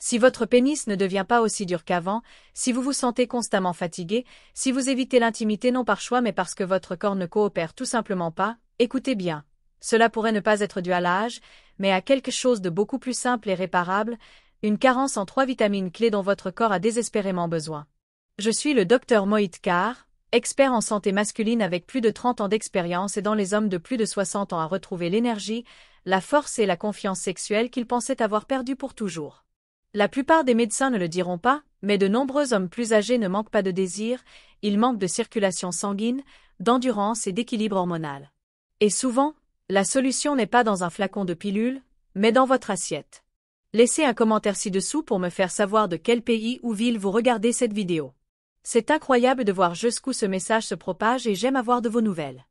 Si votre pénis ne devient pas aussi dur qu'avant, si vous vous sentez constamment fatigué, si vous évitez l'intimité non par choix mais parce que votre corps ne coopère tout simplement pas, écoutez bien. Cela pourrait ne pas être dû à l'âge, mais à quelque chose de beaucoup plus simple et réparable, une carence en 3 vitamines clés dont votre corps a désespérément besoin. Je suis le Dr Mohit Kar, expert en santé masculine avec plus de 30 ans d'expérience aidant les hommes de plus de 60 ans à retrouver l'énergie, la force et la confiance sexuelle qu'ils pensaient avoir perdues pour toujours. La plupart des médecins ne le diront pas, mais de nombreux hommes plus âgés ne manquent pas de désir, ils manquent de circulation sanguine, d'endurance et d'équilibre hormonal. Et souvent, la solution n'est pas dans un flacon de pilules, mais dans votre assiette. Laissez un commentaire ci-dessous pour me faire savoir de quel pays ou ville vous regardez cette vidéo. C'est incroyable de voir jusqu'où ce message se propage et j'aime avoir de vos nouvelles.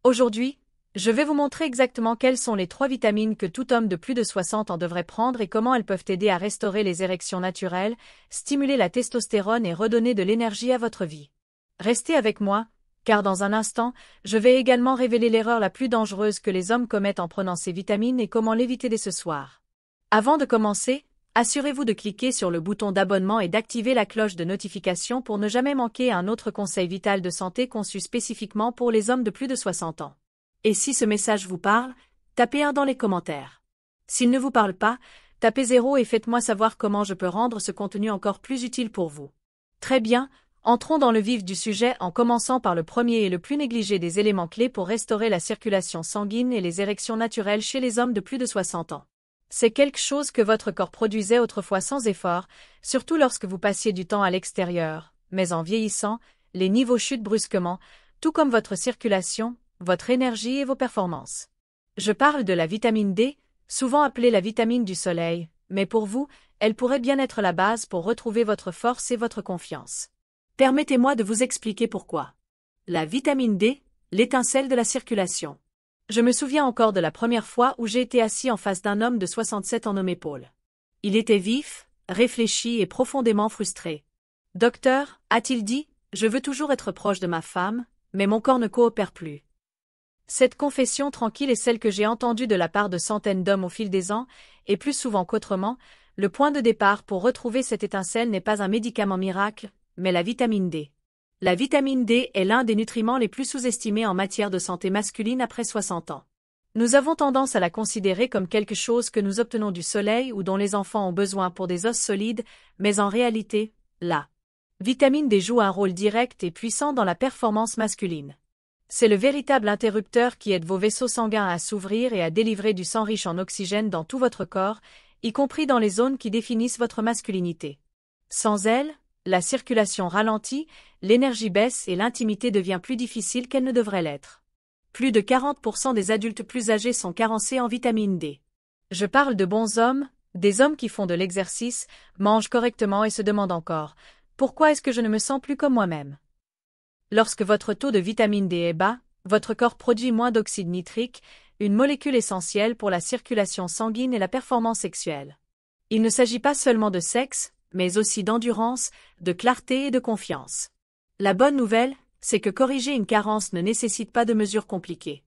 Aujourd'hui, je vais vous montrer exactement quelles sont les 3 vitamines que tout homme de plus de 60 ans devrait prendre et comment elles peuvent aider à restaurer les érections naturelles, stimuler la testostérone et redonner de l'énergie à votre vie. Restez avec moi, car dans un instant, je vais également révéler l'erreur la plus dangereuse que les hommes commettent en prenant ces vitamines et comment l'éviter dès ce soir. Avant de commencer, assurez-vous de cliquer sur le bouton d'abonnement et d'activer la cloche de notification pour ne jamais manquer un autre conseil vital de santé conçu spécifiquement pour les hommes de plus de 60 ans. Et si ce message vous parle, tapez 1 dans les commentaires. S'il ne vous parle pas, tapez 0 et faites-moi savoir comment je peux rendre ce contenu encore plus utile pour vous. Très bien, entrons dans le vif du sujet en commençant par le premier et le plus négligé des éléments clés pour restaurer la circulation sanguine et les érections naturelles chez les hommes de plus de 60 ans. C'est quelque chose que votre corps produisait autrefois sans effort, surtout lorsque vous passiez du temps à l'extérieur, mais en vieillissant, les niveaux chutent brusquement, tout comme votre circulation, votre énergie et vos performances. Je parle de la vitamine D, souvent appelée la vitamine du soleil, mais pour vous, elle pourrait bien être la base pour retrouver votre force et votre confiance. Permettez-moi de vous expliquer pourquoi. La vitamine D, l'étincelle de la circulation. Je me souviens encore de la première fois où j'ai été assis en face d'un homme de 67 ans nommé Paul. Il était vif, réfléchi et profondément frustré. « Docteur, a-t-il dit, je veux toujours être proche de ma femme, mais mon corps ne coopère plus. » Cette confession tranquille est celle que j'ai entendue de la part de centaines d'hommes au fil des ans, et plus souvent qu'autrement, le point de départ pour retrouver cette étincelle n'est pas un médicament miracle, mais la vitamine D. La vitamine D est l'un des nutriments les plus sous-estimés en matière de santé masculine après 60 ans. Nous avons tendance à la considérer comme quelque chose que nous obtenons du soleil ou dont les enfants ont besoin pour des os solides, mais en réalité, la vitamine D joue un rôle direct et puissant dans la performance masculine. C'est le véritable interrupteur qui aide vos vaisseaux sanguins à s'ouvrir et à délivrer du sang riche en oxygène dans tout votre corps, y compris dans les zones qui définissent votre masculinité. Sans elle, la circulation ralentit, l'énergie baisse et l'intimité devient plus difficile qu'elle ne devrait l'être. Plus de 40% des adultes plus âgés sont carencés en vitamine D. Je parle de bons hommes, des hommes qui font de l'exercice, mangent correctement et se demandent encore « Pourquoi est-ce que je ne me sens plus comme moi-même ?» Lorsque votre taux de vitamine D est bas, votre corps produit moins d'oxyde nitrique, une molécule essentielle pour la circulation sanguine et la performance sexuelle. Il ne s'agit pas seulement de sexe, mais aussi d'endurance, de clarté et de confiance. La bonne nouvelle, c'est que corriger une carence ne nécessite pas de mesures compliquées.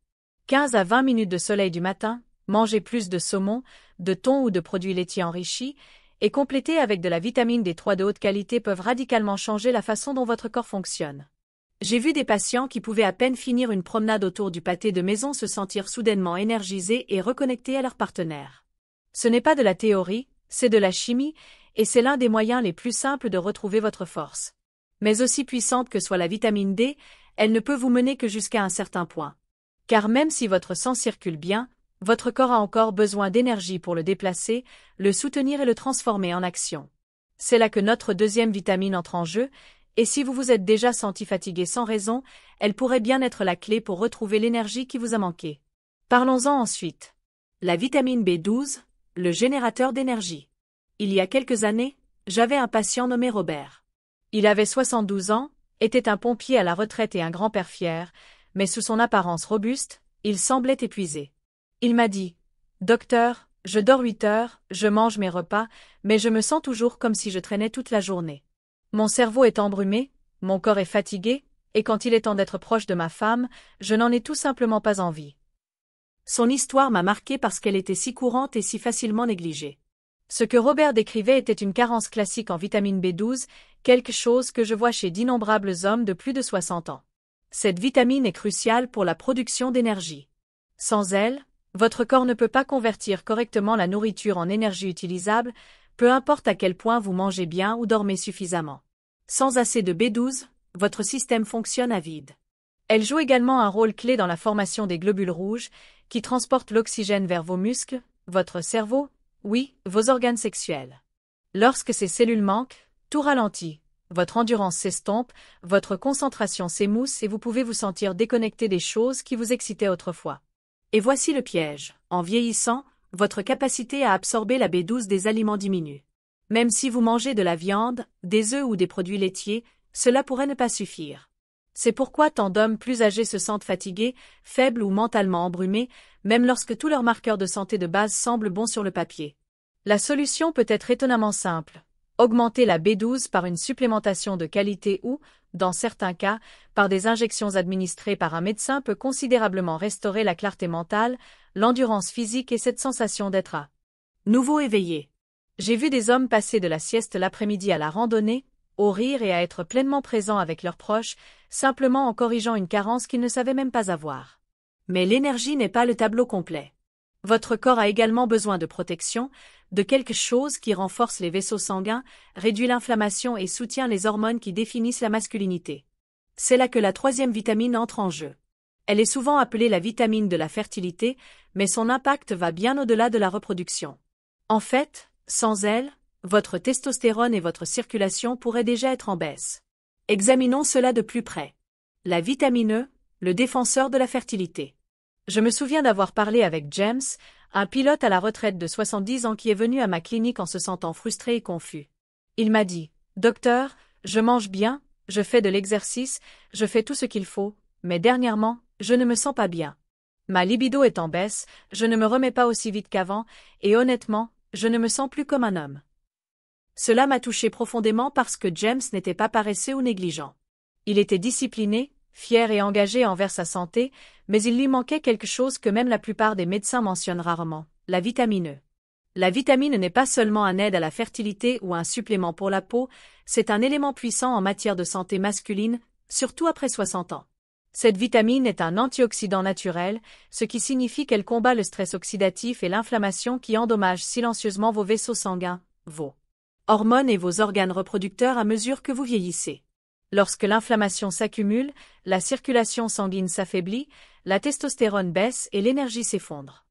15 à 20 minutes de soleil du matin, manger plus de saumon, de thon ou de produits laitiers enrichis, et compléter avec de la vitamine D3 de haute qualité peuvent radicalement changer la façon dont votre corps fonctionne. J'ai vu des patients qui pouvaient à peine finir une promenade autour du pâté de maison se sentir soudainement énergisés et reconnectés à leur partenaire. Ce n'est pas de la théorie, c'est de la chimie, et c'est l'un des moyens les plus simples de retrouver votre force. Mais aussi puissante que soit la vitamine D, elle ne peut vous mener que jusqu'à un certain point. Car même si votre sang circule bien, votre corps a encore besoin d'énergie pour le déplacer, le soutenir et le transformer en action. C'est là que notre deuxième vitamine entre en jeu, et si vous vous êtes déjà senti fatigué sans raison, elle pourrait bien être la clé pour retrouver l'énergie qui vous a manqué. Parlons-en ensuite. La vitamine B12, le générateur d'énergie. Il y a quelques années, j'avais un patient nommé Robert. Il avait 72 ans, était un pompier à la retraite et un grand-père fier, mais sous son apparence robuste, il semblait épuisé. Il m'a dit « Docteur, je dors 8 heures, je mange mes repas, mais je me sens toujours comme si je traînais toute la journée. Mon cerveau est embrumé, mon corps est fatigué, et quand il est temps d'être proche de ma femme, je n'en ai tout simplement pas envie. » Son histoire m'a marqué parce qu'elle était si courante et si facilement négligée. Ce que Robert décrivait était une carence classique en vitamine B12, quelque chose que je vois chez d'innombrables hommes de plus de 60 ans. Cette vitamine est cruciale pour la production d'énergie. Sans elle, votre corps ne peut pas convertir correctement la nourriture en énergie utilisable, peu importe à quel point vous mangez bien ou dormez suffisamment. Sans assez de B12, votre système fonctionne à vide. Elle joue également un rôle clé dans la formation des globules rouges, qui transportent l'oxygène vers vos muscles, votre cerveau, oui, vos organes sexuels. Lorsque ces cellules manquent, tout ralentit, votre endurance s'estompe, votre concentration s'émousse et vous pouvez vous sentir déconnecté des choses qui vous excitaient autrefois. Et voici le piège. En vieillissant, votre capacité à absorber la B12 des aliments diminue. Même si vous mangez de la viande, des œufs ou des produits laitiers, cela pourrait ne pas suffire. C'est pourquoi tant d'hommes plus âgés se sentent fatigués, faibles ou mentalement embrumés, même lorsque tous leurs marqueurs de santé de base semblent bons sur le papier. La solution peut être étonnamment simple. Augmenter la B12 par une supplémentation de qualité ou, dans certains cas, par des injections administrées par un médecin peut considérablement restaurer la clarté mentale, l'endurance physique et cette sensation d'être à nouveau éveillé. J'ai vu des hommes passer de la sieste l'après-midi à la randonnée, au rire et à être pleinement présents avec leurs proches, simplement en corrigeant une carence qu'ils ne savaient même pas avoir. Mais l'énergie n'est pas le tableau complet. Votre corps a également besoin de protection, de quelque chose qui renforce les vaisseaux sanguins, réduit l'inflammation et soutient les hormones qui définissent la masculinité. C'est là que la troisième vitamine entre en jeu. Elle est souvent appelée la vitamine de la fertilité, mais son impact va bien au-delà de la reproduction. En fait, sans elle, votre testostérone et votre circulation pourraient déjà être en baisse. Examinons cela de plus près. La vitamine E, le défenseur de la fertilité. Je me souviens d'avoir parlé avec James, un pilote à la retraite de 70 ans qui est venu à ma clinique en se sentant frustré et confus. Il m'a dit, « Docteur, je mange bien, je fais de l'exercice, je fais tout ce qu'il faut, mais dernièrement, je ne me sens pas bien. Ma libido est en baisse, je ne me remets pas aussi vite qu'avant, et honnêtement, je ne me sens plus comme un homme. » Cela m'a touché profondément parce que James n'était pas paresseux ou négligent. Il était discipliné, fier et engagé envers sa santé, mais il lui manquait quelque chose que même la plupart des médecins mentionnent rarement, la vitamine E. La vitamine n'est pas seulement un aide à la fertilité ou un supplément pour la peau, c'est un élément puissant en matière de santé masculine, surtout après 60 ans. Cette vitamine est un antioxydant naturel, ce qui signifie qu'elle combat le stress oxydatif et l'inflammation qui endommagent silencieusement vos vaisseaux sanguins, vos hormones et vos organes reproducteurs à mesure que vous vieillissez. Lorsque l'inflammation s'accumule, la circulation sanguine s'affaiblit, la testostérone baisse et l'énergie s'effondre.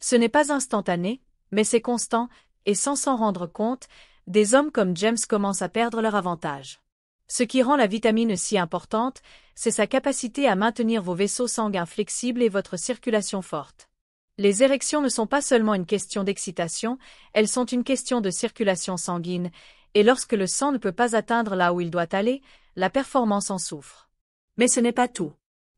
Ce n'est pas instantané, mais c'est constant, et sans s'en rendre compte, des hommes comme James commencent à perdre leur avantage. Ce qui rend la vitamine si importante, c'est sa capacité à maintenir vos vaisseaux sanguins flexibles et votre circulation forte. Les érections ne sont pas seulement une question d'excitation, elles sont une question de circulation sanguine, et lorsque le sang ne peut pas atteindre là où il doit aller, la performance en souffre. Mais ce n'est pas tout.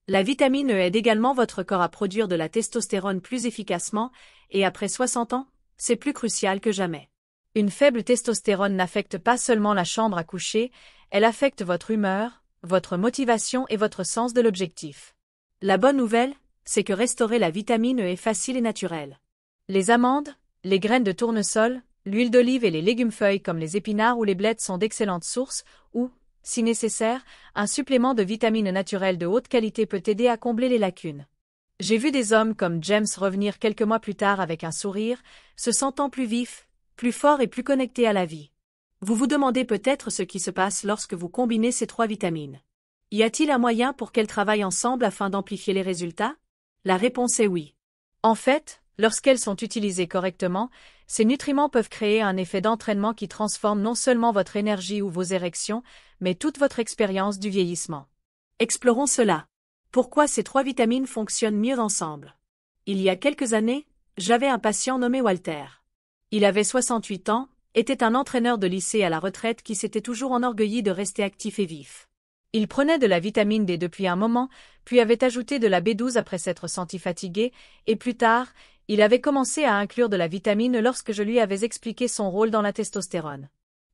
La vitamine E aide également votre corps à produire de la testostérone plus efficacement, et après 60 ans, c'est plus crucial que jamais. Une faible testostérone n'affecte pas seulement la chambre à coucher, elle affecte votre humeur, votre motivation et votre sens de l'objectif. La bonne nouvelle, c'est que restaurer la vitamine E est facile et naturel. Les amandes, les graines de tournesol, l'huile d'olive et les légumes-feuilles comme les épinards ou les blettes sont d'excellentes sources, ou, si nécessaire, un supplément de vitamines naturelles de haute qualité peut aider à combler les lacunes. J'ai vu des hommes comme James revenir quelques mois plus tard avec un sourire, se sentant plus vifs, plus forts et plus connectés à la vie. Vous vous demandez peut-être ce qui se passe lorsque vous combinez ces trois vitamines. Y a-t-il un moyen pour qu'elles travaillent ensemble afin d'amplifier les résultats? La réponse est oui. En fait, lorsqu'elles sont utilisées correctement, ces nutriments peuvent créer un effet d'entraînement qui transforme non seulement votre énergie ou vos érections, mais toute votre expérience du vieillissement. Explorons cela. Pourquoi ces trois vitamines fonctionnent mieux ensemble? Il y a quelques années, j'avais un patient nommé Walter. Il avait 68 ans, était un entraîneur de lycée à la retraite qui s'était toujours enorgueilli de rester actif et vif. Il prenait de la vitamine D depuis un moment, puis avait ajouté de la B12 après s'être senti fatigué, et plus tard, il avait commencé à inclure de la vitamine lorsque je lui avais expliqué son rôle dans la testostérone.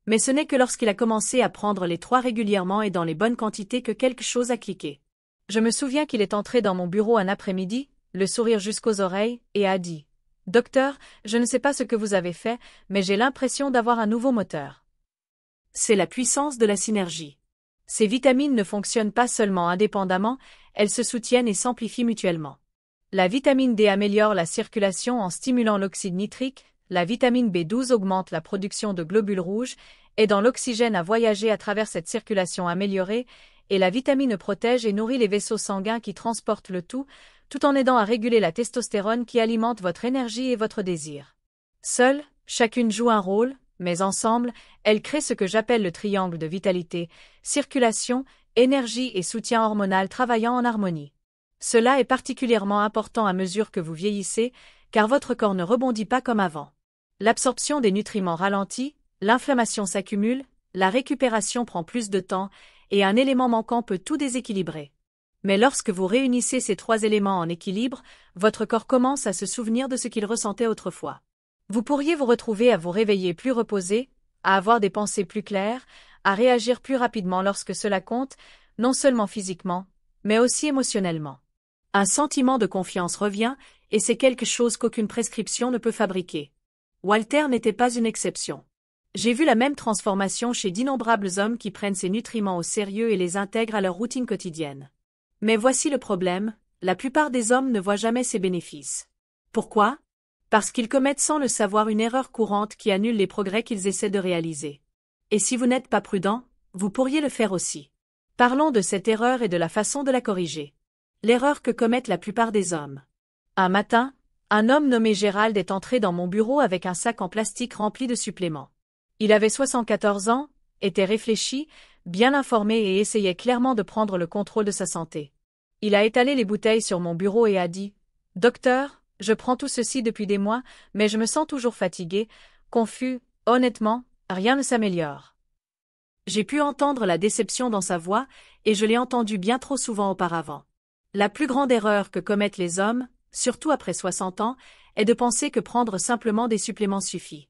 Mais ce n'est que lorsqu'il a commencé à prendre les trois régulièrement et dans les bonnes quantités que quelque chose a cliqué. Je me souviens qu'il est entré dans mon bureau un après-midi, le sourire jusqu'aux oreilles, et a dit « Docteur, je ne sais pas ce que vous avez fait, mais j'ai l'impression d'avoir un nouveau moteur. C'est la puissance de la synergie. Ces vitamines ne fonctionnent pas seulement indépendamment, elles se soutiennent et s'amplifient mutuellement. La vitamine D améliore la circulation en stimulant l'oxyde nitrique, la vitamine B12 augmente la production de globules rouges, aidant l'oxygène à voyager à travers cette circulation améliorée, et la vitamine E protège et nourrit les vaisseaux sanguins qui transportent le tout en aidant à réguler la testostérone qui alimente votre énergie et votre désir. Seule, chacune joue un rôle, mais ensemble, elles créent ce que j'appelle le triangle de vitalité, circulation, énergie et soutien hormonal travaillant en harmonie. Cela est particulièrement important à mesure que vous vieillissez, car votre corps ne rebondit pas comme avant. L'absorption des nutriments ralentit, l'inflammation s'accumule, la récupération prend plus de temps, et un élément manquant peut tout déséquilibrer. Mais lorsque vous réunissez ces trois éléments en équilibre, votre corps commence à se souvenir de ce qu'il ressentait autrefois. Vous pourriez vous retrouver à vous réveiller plus reposé, à avoir des pensées plus claires, à réagir plus rapidement lorsque cela compte, non seulement physiquement, mais aussi émotionnellement. Un sentiment de confiance revient, et c'est quelque chose qu'aucune prescription ne peut fabriquer. Walter n'était pas une exception. J'ai vu la même transformation chez d'innombrables hommes qui prennent ces nutriments au sérieux et les intègrent à leur routine quotidienne. Mais voici le problème, la plupart des hommes ne voient jamais ces bénéfices. Pourquoi? Parce qu'ils commettent sans le savoir une erreur courante qui annule les progrès qu'ils essaient de réaliser. Et si vous n'êtes pas prudent, vous pourriez le faire aussi. Parlons de cette erreur et de la façon de la corriger. L'erreur que commettent la plupart des hommes. Un matin, un homme nommé Gérald est entré dans mon bureau avec un sac en plastique rempli de suppléments. Il avait 74 ans, était réfléchi, bien informé et essayait clairement de prendre le contrôle de sa santé. Il a étalé les bouteilles sur mon bureau et a dit « Docteur, je prends tout ceci depuis des mois, mais je me sens toujours fatigué, confus, honnêtement, rien ne s'améliore. » J'ai pu entendre la déception dans sa voix, et je l'ai entendu bien trop souvent auparavant. La plus grande erreur que commettent les hommes, surtout après 60 ans, est de penser que prendre simplement des suppléments suffit.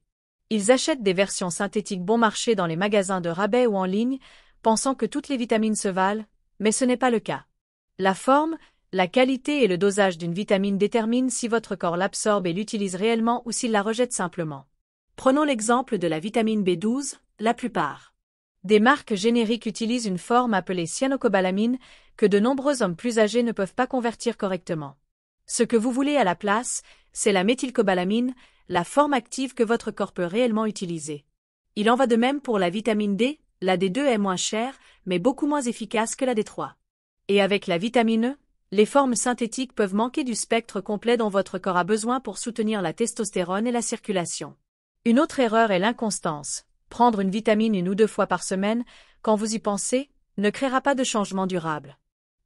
Ils achètent des versions synthétiques bon marché dans les magasins de rabais ou en ligne, pensant que toutes les vitamines se valent, mais ce n'est pas le cas. La forme, la qualité et le dosage d'une vitamine déterminent si votre corps l'absorbe et l'utilise réellement ou s'il la rejette simplement. Prenons l'exemple de la vitamine B12, la plupart des marques génériques utilisent une forme appelée cyanocobalamin que de nombreux hommes plus âgés ne peuvent pas convertir correctement. Ce que vous voulez à la place, c'est la méthylcobalamine, la forme active que votre corps peut réellement utiliser. Il en va de même pour la vitamine D, la D2 est moins chère, mais beaucoup moins efficace que la D3. Et avec la vitamine E, les formes synthétiques peuvent manquer du spectre complet dont votre corps a besoin pour soutenir la testostérone et la circulation. Une autre erreur est l'inconstance. Prendre une vitamine 1 ou 2 fois par semaine, quand vous y pensez, ne créera pas de changement durable.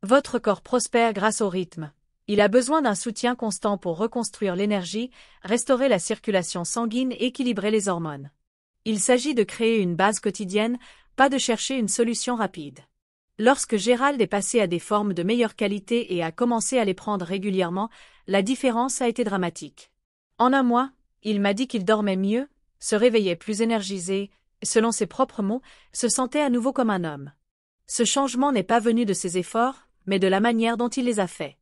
Votre corps prospère grâce au rythme. Il a besoin d'un soutien constant pour reconstruire l'énergie, restaurer la circulation sanguine et équilibrer les hormones. Il s'agit de créer une base quotidienne, pas de chercher une solution rapide. Lorsque Gérald est passé à des formes de meilleure qualité et a commencé à les prendre régulièrement, la différence a été dramatique. En un mois, il m'a dit qu'il dormait mieux, se réveillait plus énergisé, selon ses propres mots, se sentait à nouveau comme un homme. Ce changement n'est pas venu de ses efforts, mais de la manière dont il les a faits.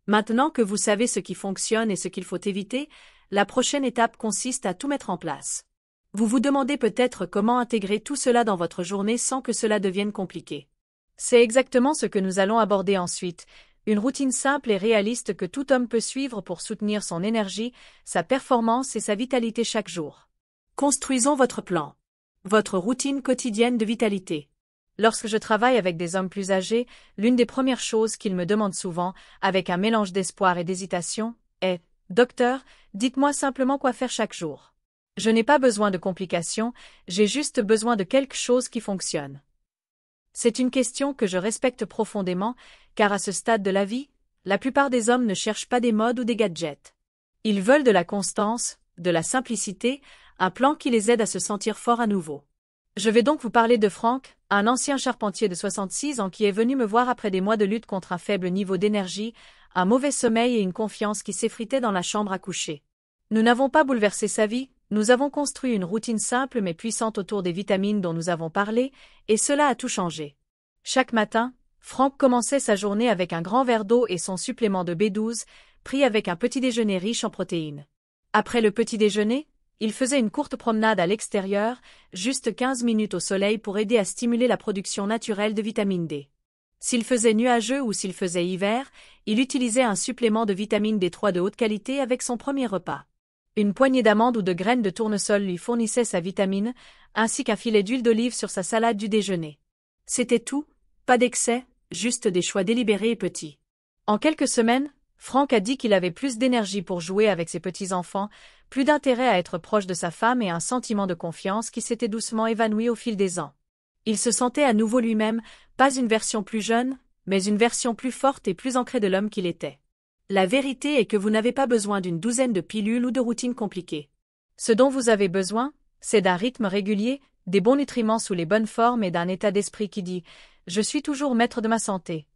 Maintenant que vous savez ce qui fonctionne et ce qu'il faut éviter, la prochaine étape consiste à tout mettre en place. Vous vous demandez peut-être comment intégrer tout cela dans votre journée sans que cela devienne compliqué. C'est exactement ce que nous allons aborder ensuite, une routine simple et réaliste que tout homme peut suivre pour soutenir son énergie, sa performance et sa vitalité chaque jour. Construisons votre plan. Votre routine quotidienne de vitalité. Lorsque je travaille avec des hommes plus âgés, l'une des premières choses qu'ils me demandent souvent, avec un mélange d'espoir et d'hésitation, est « Docteur, dites-moi simplement quoi faire chaque jour. Je n'ai pas besoin de complications, j'ai juste besoin de quelque chose qui fonctionne. » C'est une question que je respecte profondément, car à ce stade de la vie, la plupart des hommes ne cherchent pas des modes ou des gadgets. Ils veulent de la constance, de la simplicité, un plan qui les aide à se sentir forts à nouveau. Je vais donc vous parler de Franck, un ancien charpentier de 66 ans qui est venu me voir après des mois de lutte contre un faible niveau d'énergie, un mauvais sommeil et une confiance qui s'effritait dans la chambre à coucher. Nous n'avons pas bouleversé sa vie, nous avons construit une routine simple mais puissante autour des vitamines dont nous avons parlé, et cela a tout changé. Chaque matin, Franck commençait sa journée avec un grand verre d'eau et son supplément de B12, pris avec un petit déjeuner riche en protéines. Après le petit déjeuner, il faisait une courte promenade à l'extérieur, juste 15 minutes au soleil pour aider à stimuler la production naturelle de vitamine D. S'il faisait nuageux ou s'il faisait hiver, il utilisait un supplément de vitamine D3 de haute qualité avec son premier repas. Une poignée d'amandes ou de graines de tournesol lui fournissait sa vitamine, ainsi qu'un filet d'huile d'olive sur sa salade du déjeuner. C'était tout, pas d'excès, juste des choix délibérés et petits. En quelques semaines, Frank a dit qu'il avait plus d'énergie pour jouer avec ses petits-enfants, plus d'intérêt à être proche de sa femme et un sentiment de confiance qui s'était doucement évanoui au fil des ans. Il se sentait à nouveau lui-même, pas une version plus jeune, mais une version plus forte et plus ancrée de l'homme qu'il était. La vérité est que vous n'avez pas besoin d'une douzaine de pilules ou de routines compliquées. Ce dont vous avez besoin, c'est d'un rythme régulier, des bons nutriments sous les bonnes formes et d'un état d'esprit qui dit « Je suis toujours maître de ma santé ».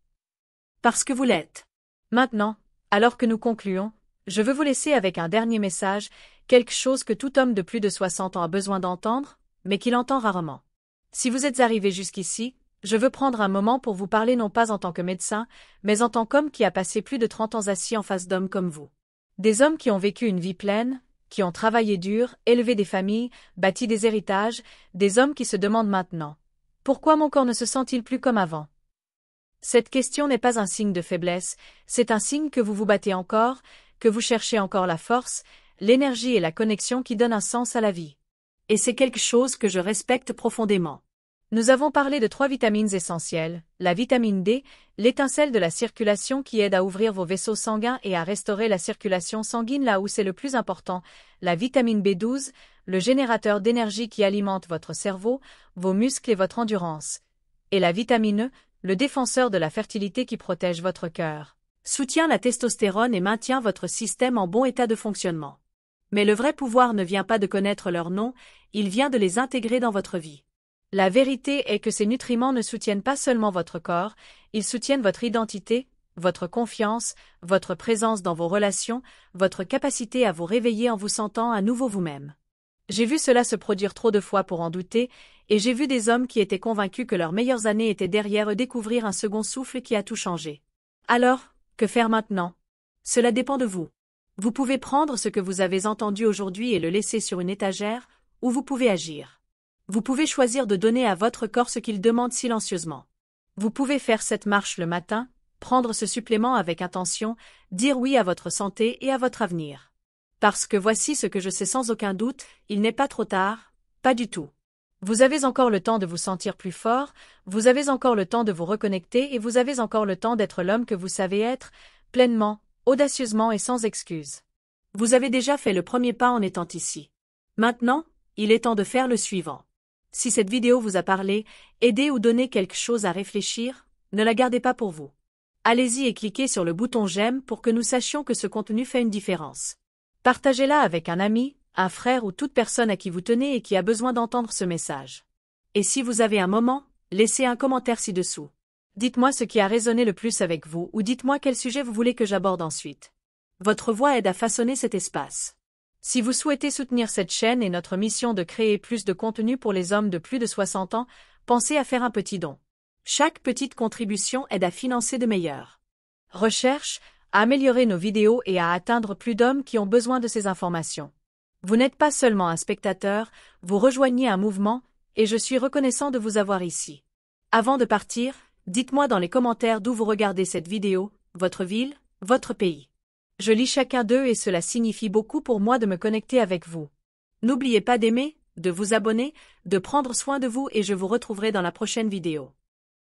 Parce que vous l'êtes. Maintenant, alors que nous concluons, je veux vous laisser avec un dernier message, quelque chose que tout homme de plus de 60 ans a besoin d'entendre, mais qu'il entend rarement. Si vous êtes arrivé jusqu'ici, je veux prendre un moment pour vous parler non pas en tant que médecin, mais en tant qu'homme qui a passé plus de 30 ans assis en face d'hommes comme vous. Des hommes qui ont vécu une vie pleine, qui ont travaillé dur, élevé des familles, bâti des héritages, des hommes qui se demandent maintenant « Pourquoi mon corps ne se sent-il plus comme avant ?» Cette question n'est pas un signe de faiblesse, c'est un signe que vous vous battez encore, que vous cherchez encore la force, l'énergie et la connexion qui donnent un sens à la vie. Et c'est quelque chose que je respecte profondément. Nous avons parlé de 3 vitamines essentielles, la vitamine D, l'étincelle de la circulation qui aide à ouvrir vos vaisseaux sanguins et à restaurer la circulation sanguine là où c'est le plus important, la vitamine B12, le générateur d'énergie qui alimente votre cerveau, vos muscles et votre endurance, et la vitamine E, le défenseur de la fertilité qui protège votre cœur, soutient la testostérone et maintient votre système en bon état de fonctionnement. Mais le vrai pouvoir ne vient pas de connaître leur nom, il vient de les intégrer dans votre vie. La vérité est que ces nutriments ne soutiennent pas seulement votre corps, ils soutiennent votre identité, votre confiance, votre présence dans vos relations, votre capacité à vous réveiller en vous sentant à nouveau vous-même. J'ai vu cela se produire trop de fois pour en douter, et j'ai vu des hommes qui étaient convaincus que leurs meilleures années étaient derrière eux découvrir un second souffle qui a tout changé. Alors, que faire maintenant? Cela dépend de vous. Vous pouvez prendre ce que vous avez entendu aujourd'hui et le laisser sur une étagère, ou vous pouvez agir. Vous pouvez choisir de donner à votre corps ce qu'il demande silencieusement. Vous pouvez faire cette marche le matin, prendre ce supplément avec intention, dire oui à votre santé et à votre avenir. Parce que voici ce que je sais sans aucun doute, il n'est pas trop tard, pas du tout. Vous avez encore le temps de vous sentir plus fort, vous avez encore le temps de vous reconnecter et vous avez encore le temps d'être l'homme que vous savez être, pleinement, audacieusement et sans excuse. Vous avez déjà fait le premier pas en étant ici. Maintenant, il est temps de faire le suivant. Si cette vidéo vous a parlé, aidé ou donné quelque chose à réfléchir, ne la gardez pas pour vous. Allez-y et cliquez sur le bouton j'aime pour que nous sachions que ce contenu fait une différence. Partagez-la avec un ami, un frère ou toute personne à qui vous tenez et qui a besoin d'entendre ce message. Et si vous avez un moment, laissez un commentaire ci-dessous. Dites-moi ce qui a résonné le plus avec vous ou dites-moi quel sujet vous voulez que j'aborde ensuite. Votre voix aide à façonner cet espace. Si vous souhaitez soutenir cette chaîne et notre mission de créer plus de contenu pour les hommes de plus de 60 ans, pensez à faire un petit don. Chaque petite contribution aide à financer de meilleures recherches, à améliorer nos vidéos et à atteindre plus d'hommes qui ont besoin de ces informations. Vous n'êtes pas seulement un spectateur, vous rejoignez un mouvement, et je suis reconnaissant de vous avoir ici. Avant de partir, dites-moi dans les commentaires d'où vous regardez cette vidéo, votre ville, votre pays. Je lis chacun d'eux et cela signifie beaucoup pour moi de me connecter avec vous. N'oubliez pas d'aimer, de vous abonner, de prendre soin de vous et je vous retrouverai dans la prochaine vidéo.